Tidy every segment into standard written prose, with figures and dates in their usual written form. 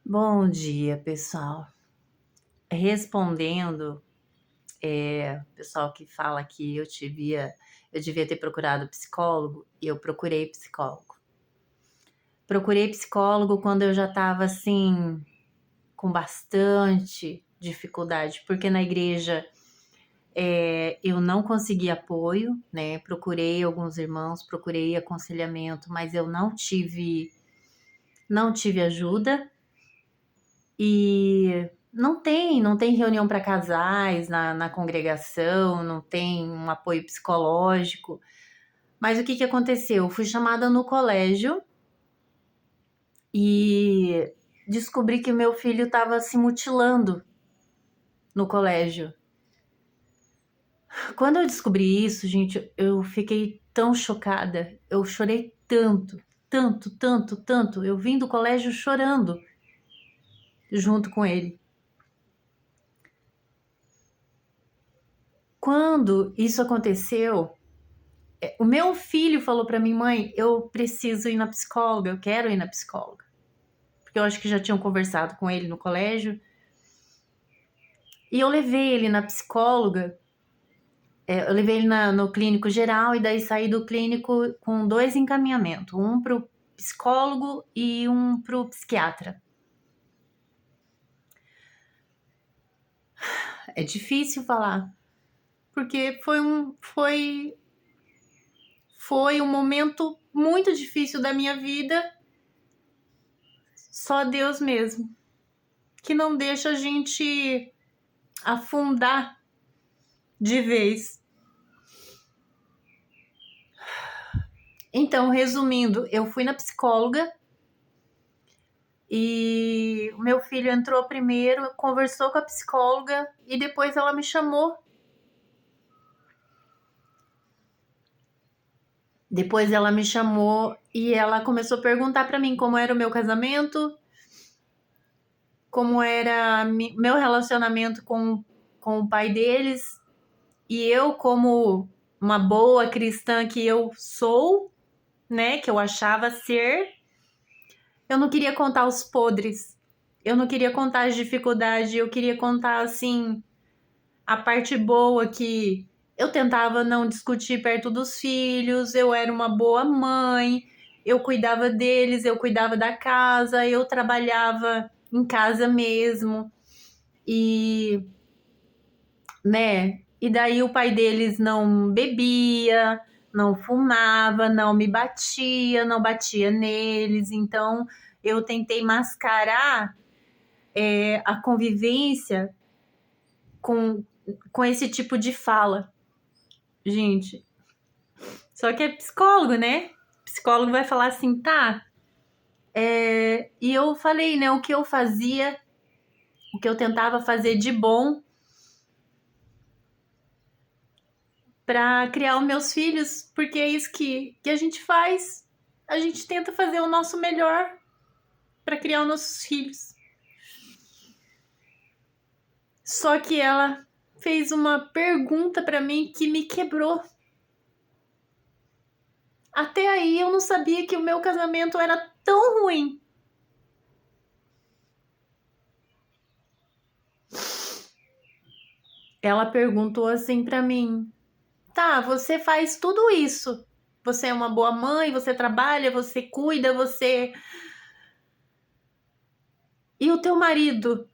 Bom dia, pessoal. Respondendo, pessoal que fala que eu devia ter procurado psicólogo, e eu procurei psicólogo. Procurei psicólogo quando eu já estava assim, com bastante dificuldade, porque na igreja eu não consegui apoio, né? Procurei alguns irmãos, procurei aconselhamento, mas eu não tive ajuda. E não tem reunião para casais na congregação, não tem um apoio psicológico. Mas o que que aconteceu? Eu fui chamada no colégio e descobri que o meu filho estava se mutilando no colégio. Quando eu descobri isso, gente, eu fiquei tão chocada. Eu chorei tanto, tanto, tanto, tanto. Eu vim do colégio chorando junto com ele. Quando isso aconteceu, o meu filho falou para mim: mãe, eu preciso ir na psicóloga, eu quero ir na psicóloga. Porque eu acho que já tinham conversado com ele no colégio. E eu levei ele na psicóloga, eu levei ele no clínico geral, e daí saí do clínico com 2 encaminhamentos: um pro psicólogo e um pro psiquiatra. É difícil falar, porque foi um momento muito difícil da minha vida, só Deus mesmo, que não deixa a gente afundar de vez. Então, resumindo, eu fui na psicóloga e o meu filho entrou primeiro, conversou com a psicóloga e depois ela me chamou. Depois ela me chamou e ela começou a perguntar para mim como era o meu casamento, como era meu relacionamento com o pai deles. E eu, como uma boa cristã que eu sou, né, que eu achava ser, eu não queria contar os podres. Eu não queria contar as dificuldades, eu queria contar, assim, a parte boa, que eu tentava não discutir perto dos filhos, eu era uma boa mãe, eu cuidava deles, eu cuidava da casa, eu trabalhava em casa mesmo. E, né, e daí o pai deles não bebia, não fumava, não me batia, não batia neles, então eu tentei mascarar a convivência com, com esse tipo de fala. Gente, só que é psicólogo, né? Psicólogo vai falar assim, tá. E eu falei, né, o que eu fazia, o que eu tentava fazer de bom para criar os meus filhos, porque é isso que a gente faz. A gente tenta fazer o nosso melhor para criar os nossos filhos. Só que ela fez uma pergunta para mim que me quebrou. Até aí eu não sabia que o meu casamento era tão ruim. Ela perguntou assim para mim: tá, você faz tudo isso. Você é uma boa mãe, você trabalha, você cuida, você. E o teu marido?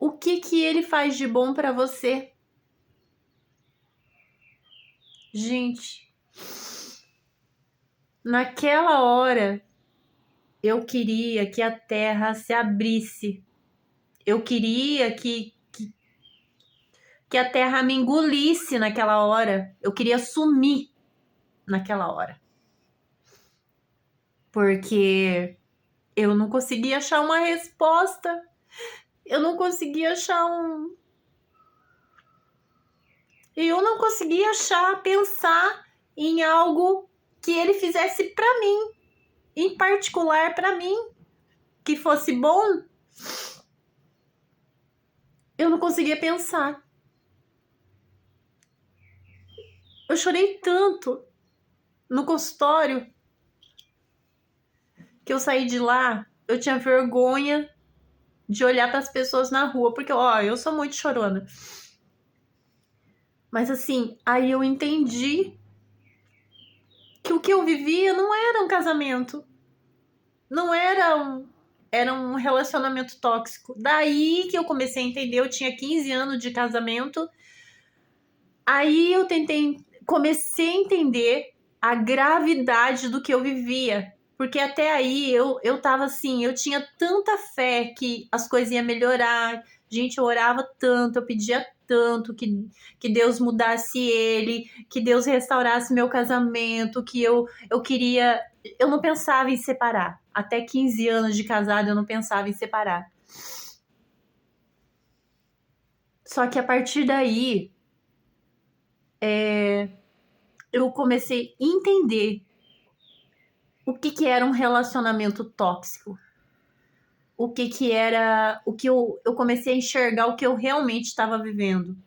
O que que ele faz de bom para você? Gente, naquela hora eu queria que a terra se abrisse. Eu queria que a terra me engolisse naquela hora. Eu queria sumir naquela hora. Porque eu não conseguia achar uma resposta. Eu não conseguia achar um. Eu não conseguia pensar em algo que ele fizesse para mim, em particular para mim, que fosse bom. Eu não conseguia pensar. Eu chorei tanto no consultório que eu saí de lá eu tinha vergonha de olhar para as pessoas na rua, porque, ó, eu sou muito chorona. Mas assim, aí eu entendi que o que eu vivia não era um casamento. Não era um relacionamento tóxico. Daí que eu comecei a entender, eu tinha 15 anos de casamento. Aí eu comecei a entender a gravidade do que eu vivia. Porque até aí eu tava assim, eu tinha tanta fé que as coisas iam melhorar. Gente, eu orava tanto, eu pedia tanto que Deus mudasse ele, que Deus restaurasse meu casamento, que eu queria. Eu não pensava em separar. Até 15 anos de casado eu não pensava em separar. Só que a partir daí eu comecei a entender o que era um relacionamento tóxico. O que era. O que eu comecei a enxergar o que eu realmente estava vivendo.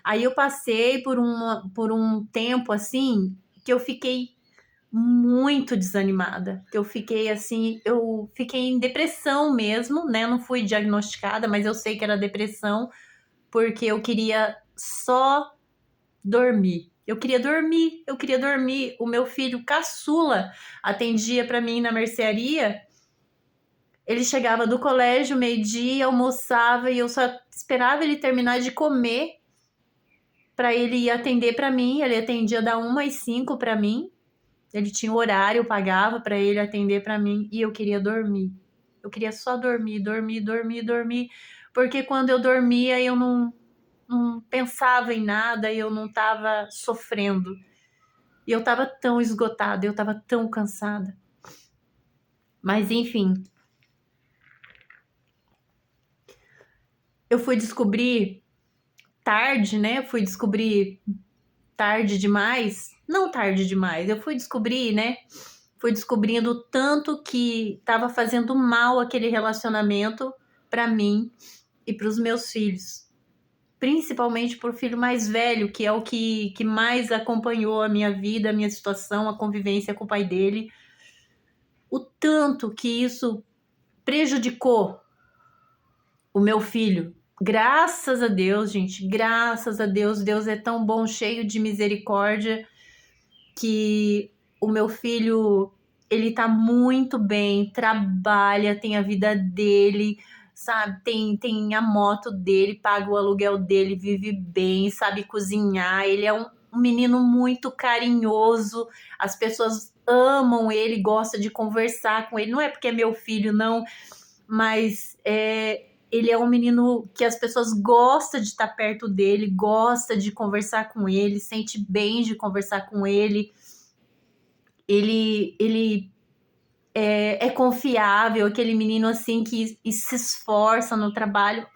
Aí eu passei por um tempo assim que eu fiquei muito desanimada. Que eu fiquei assim, eu fiquei em depressão mesmo, né? Não fui diagnosticada, mas eu sei que era depressão, porque eu queria só dormir. Eu queria dormir, eu queria dormir. O meu filho caçula atendia para mim na mercearia. Ele chegava do colégio, meio-dia, almoçava e eu só esperava ele terminar de comer para ele ir atender para mim. Ele atendia da 1 às 5 para mim. Ele tinha o horário, eu pagava para ele atender para mim e eu queria dormir. Eu queria só dormir, dormir, dormir, dormir, porque quando eu dormia eu não pensava em nada, eu não estava sofrendo. E eu estava tão esgotada, eu estava tão cansada. Mas enfim, eu fui descobrir tarde, né? Eu fui descobrir tarde demais. Não tarde demais, eu fui descobrir, né? Fui descobrindo o tanto que estava fazendo mal aquele relacionamento para mim e para os meus filhos. Principalmente para o filho mais velho, que é o que mais acompanhou a minha vida, a minha situação, a convivência com o pai dele. O tanto que isso prejudicou o meu filho. Graças a Deus, gente, graças a Deus, Deus é tão bom, cheio de misericórdia, que o meu filho, ele tá muito bem, trabalha, tem a vida dele, sabe? Tem a moto dele, paga o aluguel dele, vive bem, sabe cozinhar. Ele é um menino muito carinhoso, as pessoas amam ele, gostam de conversar com ele. Não é porque é meu filho, não, mas ele é um menino que as pessoas gostam de estar perto dele, gosta de conversar com ele, sente bem de conversar com ele. Ele é confiável, aquele menino assim que se esforça no trabalho.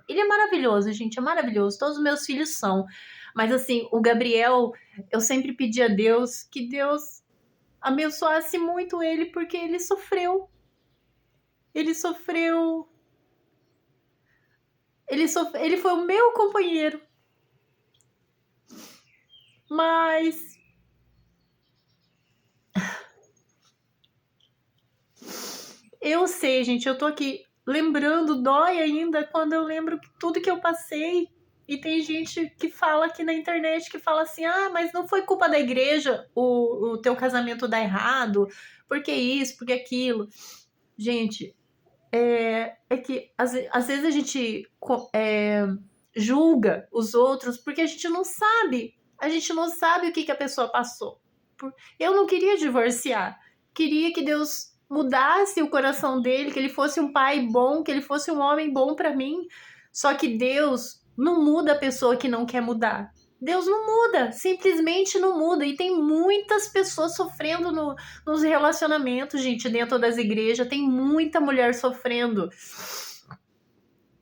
Ele é maravilhoso, gente, é maravilhoso. Todos os meus filhos são. Mas assim, o Gabriel, eu sempre pedi a Deus que Deus abençoasse muito ele, porque ele sofreu. Ele sofreu. Ele foi o meu companheiro. Mas eu sei, gente, eu tô aqui lembrando, dói ainda quando eu lembro tudo que eu passei. E tem gente que fala aqui na internet, que fala assim, ah, mas não foi culpa da igreja o teu casamento dar errado, porque isso, porque aquilo. Gente, é que às vezes a gente julga os outros porque a gente não sabe o que a pessoa passou. Eu não queria divorciar, queria que Deus mudasse o coração dele, que ele fosse um pai bom, que ele fosse um homem bom para mim. Só que Deus não muda a pessoa que não quer mudar. Deus não muda, simplesmente não muda. E tem muitas pessoas sofrendo nos relacionamentos, gente, dentro das igrejas. Tem muita mulher sofrendo.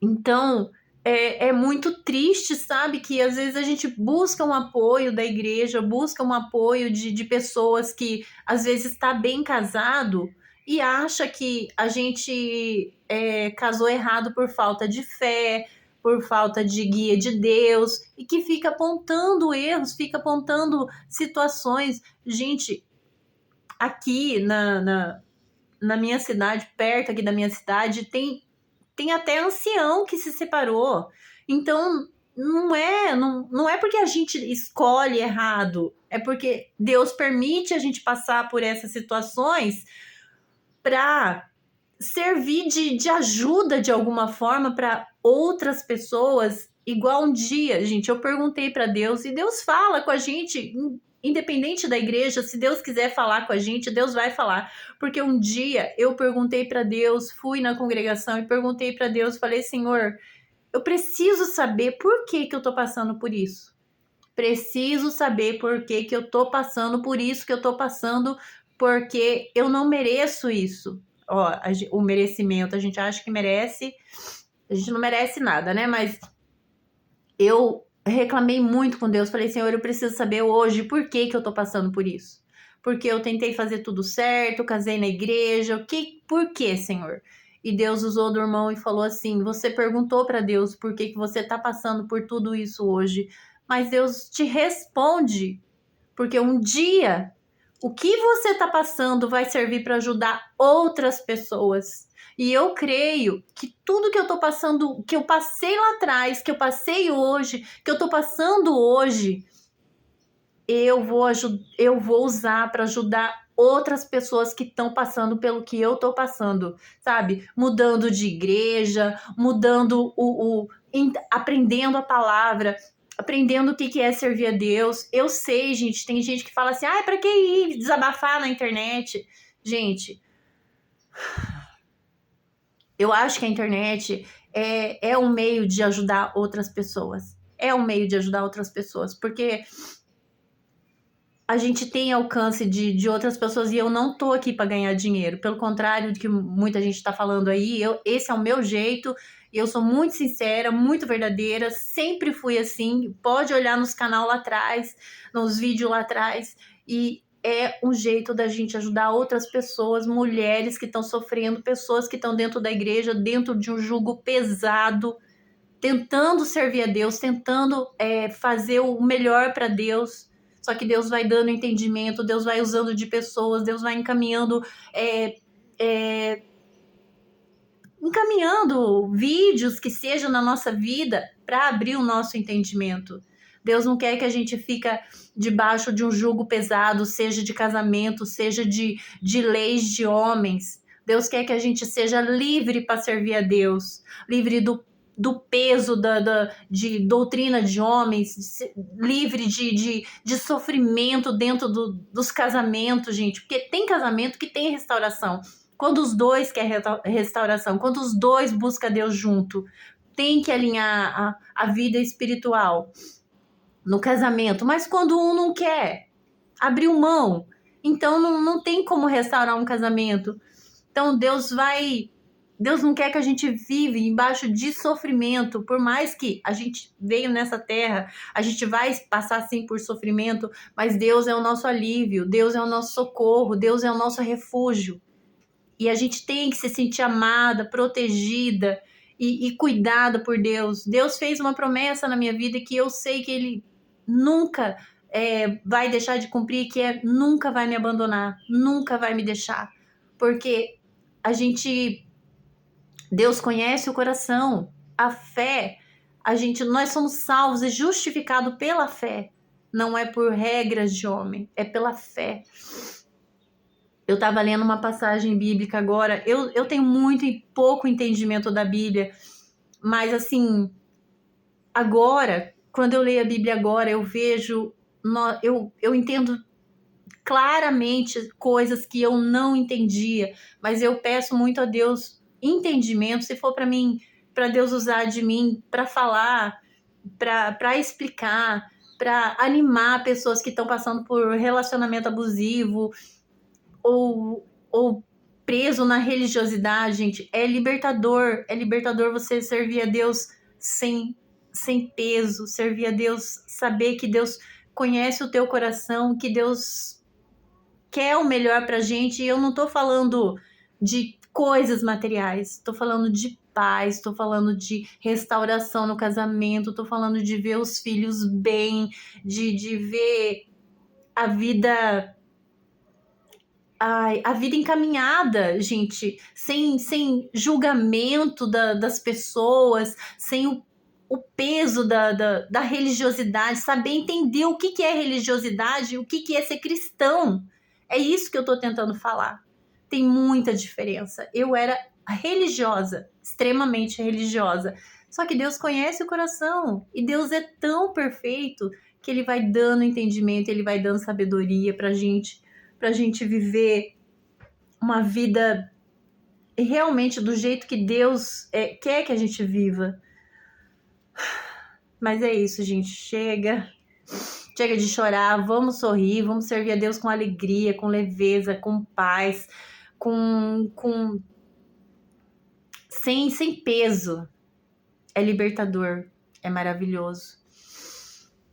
Então, é muito triste, sabe? Que às vezes a gente busca um apoio da igreja, busca um apoio de pessoas que às vezes está bem casado e acha que a gente casou errado por falta de fé, por falta de guia de Deus, e que fica apontando erros, fica apontando situações. Gente, aqui na minha cidade, perto aqui da minha cidade, tem até ancião que se separou. Então, não é porque a gente escolhe errado, é porque Deus permite a gente passar por essas situações para servir de ajuda de alguma forma para outras pessoas. Igual um dia, gente, eu perguntei para Deus e Deus fala com a gente, independente da igreja. Se Deus quiser falar com a gente, Deus vai falar. Porque um dia eu perguntei para Deus, fui na congregação e perguntei para Deus, falei: Senhor, eu preciso saber por que eu tô passando por isso. Preciso saber por que eu tô passando por isso que eu tô passando, porque eu não mereço isso. Ó, o merecimento, a gente acha que merece, a gente não merece nada, né? Mas eu reclamei muito com Deus, falei: Senhor, eu preciso saber hoje por que eu tô passando por isso. Porque eu tentei fazer tudo certo, casei na igreja, por que, Senhor? E Deus usou do irmão e falou assim: você perguntou para Deus por que você tá passando por tudo isso hoje, mas Deus te responde, porque um dia o que você está passando vai servir para ajudar outras pessoas. E eu creio que tudo que eu tô passando, que eu passei lá atrás, que eu passei hoje, que eu tô passando hoje, eu vou usar para ajudar outras pessoas que estão passando pelo que eu tô passando, sabe? Mudando de igreja, mudando aprendendo a palavra, aprendendo o que é servir a Deus. Eu sei, gente, tem gente que fala assim: "Ah, para que ir desabafar na internet?". Gente, eu acho que a internet é um meio de ajudar outras pessoas. É um meio de ajudar outras pessoas, porque a gente tem alcance de outras pessoas e eu não tô aqui para ganhar dinheiro. Pelo contrário do que muita gente tá falando aí, esse é o meu jeito e eu sou muito sincera, muito verdadeira, sempre fui assim. Pode olhar nos canal lá atrás, nos vídeos lá atrás, e é um jeito da gente ajudar outras pessoas, mulheres que estão sofrendo, pessoas que estão dentro da igreja, dentro de um jugo pesado, tentando servir a Deus, tentando fazer o melhor para Deus. Só que Deus vai dando entendimento, Deus vai usando de pessoas, Deus vai é, é, encaminhando vídeos que sejam na nossa vida para abrir o nosso entendimento. Deus não quer que a gente fique debaixo de um jugo pesado, seja de casamento, seja de leis de homens. Deus quer que a gente seja livre para servir a Deus, livre do peso de doutrina de homens, livre de sofrimento dentro dos casamentos, gente. Porque tem casamento que tem restauração. Quando os dois querem restauração, quando os dois buscam Deus junto, tem que alinhar a vida espiritual no casamento. Mas quando um não quer, abriu mão, então não tem como restaurar um casamento. Então Deus não quer que a gente vive embaixo de sofrimento. Por mais que a gente veio nessa terra, a gente vai passar sim por sofrimento, mas Deus é o nosso alívio, Deus é o nosso socorro, Deus é o nosso refúgio. E a gente tem que se sentir amada, protegida e cuidada por Deus. Deus fez uma promessa na minha vida que eu sei que Ele nunca vai deixar de cumprir, que nunca vai me abandonar, nunca vai me deixar. Porque a gente, Deus conhece o coração, a fé, nós somos salvos e justificados pela fé. Não é por regras de homem, é pela fé. Eu estava lendo uma passagem bíblica agora. Eu tenho muito e pouco entendimento da Bíblia, mas assim, agora, quando eu leio a Bíblia agora, eu vejo, eu entendo claramente coisas que eu não entendia, mas eu peço muito a Deus entendimento, se for para mim, para Deus usar de mim para falar, para explicar, para animar pessoas que estão passando por relacionamento abusivo, ou preso na religiosidade, gente. É libertador você servir a Deus sem peso, servir a Deus, saber que Deus conhece o teu coração, que Deus quer o melhor pra gente. E eu não tô falando de coisas materiais, tô falando de paz, tô falando de restauração no casamento, tô falando de ver os filhos bem, de ver a vida ai, a vida encaminhada, gente, sem julgamento das pessoas, sem o peso da religiosidade, saber entender o que é religiosidade e o que é ser cristão. É isso que eu tô tentando falar. Tem muita diferença. Eu era religiosa, extremamente religiosa. Só que Deus conhece o coração e Deus é tão perfeito que ele vai dando entendimento, ele vai dando sabedoria pra gente viver uma vida realmente do jeito que Deus quer que a gente viva. Mas é isso, gente. Chega. Chega de chorar. Vamos sorrir. Vamos servir a Deus com alegria, com leveza, com paz, sem peso. É libertador. É maravilhoso.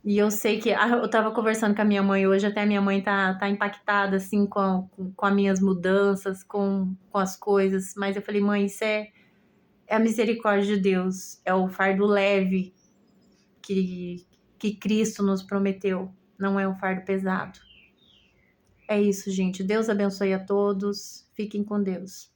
E eu sei que eu tava conversando com a minha mãe hoje, até a minha mãe tá impactada, assim, com as minhas mudanças, com as coisas. Mas eu falei, mãe, isso é a misericórdia de Deus. É o fardo leve que Cristo nos prometeu. Não é um fardo pesado. É isso, gente. Deus abençoe a todos. Fiquem com Deus.